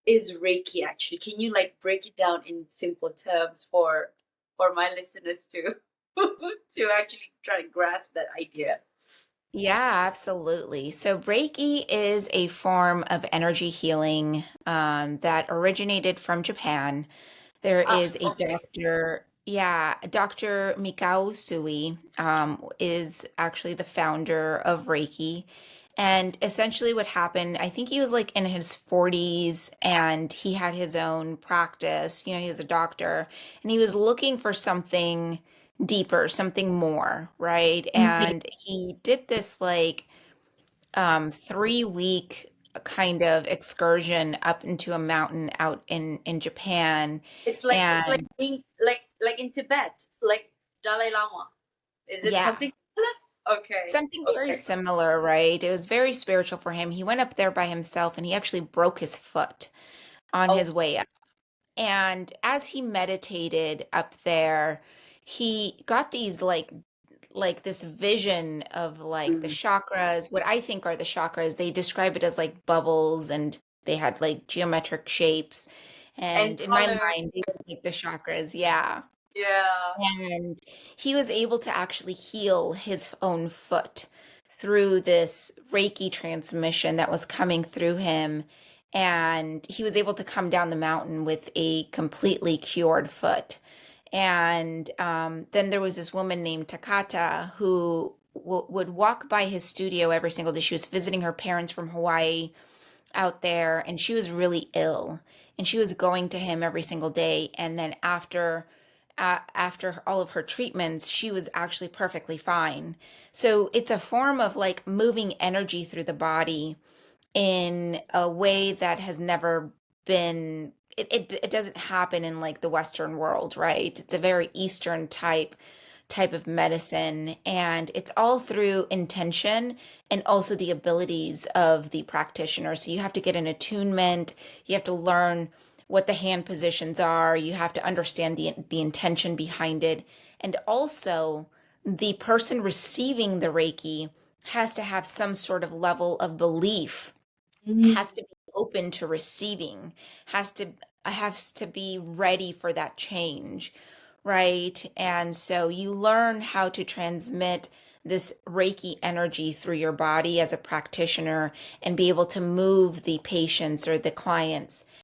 is Reiki actually? Can you like break it down in simple terms for my listeners to to actually try to grasp that idea? Yeah, absolutely. So Reiki is a form of energy healing that originated from Japan. There Ah, is a okay. doctor, yeah, Dr. Mikao Sui is actually the founder of Reiki. And essentially what happened, I think he was like in his 40s and he had his own practice. He was a doctor and he was looking for something deeper, something more, right? Mhm. And he did this like 3 week kind of excursion up into a mountain out in Japan. It's like And being like in Tibet, like Dalai Lama. Is it yeah, something similar? Okay. something very Okay. similar, right? It was very spiritual for him. He went up there by himself and he actually broke his foot on his Okay. way up. And as he meditated up there, he got these like this vision of like the Mm. chakras, what I think are the chakras. They describe it as like bubbles and they had like geometric shapes. And And in my color. mind, they were like the chakras, yeah. Yeah. And he was able to actually heal his own foot through this Reiki transmission that was coming through him. And he was able to come down the mountain with a completely cured foot. And then there was this woman named Takata who would walk by his studio every single day. She was visiting her parents from Hawaii out there, and she was really ill. And she was going to him every single day. And then after all of her treatments, she was actually perfectly fine. So it's a form of like moving energy through the body in a way that has never been it doesn't happen in like the Western world, right? It's a very Eastern type of medicine, and it's all through intention and also the abilities of the practitioner. So you have to get an attunement, you have to learn what the hand positions are, you have to understand the intention behind it, and also the person receiving the Reiki has to have some sort of level of belief, has Mm. to be open to receiving, has to has to be ready for that change, right? And so you learn how to transmit this Reiki energy through your body as a practitioner and be able to move the patients or the clients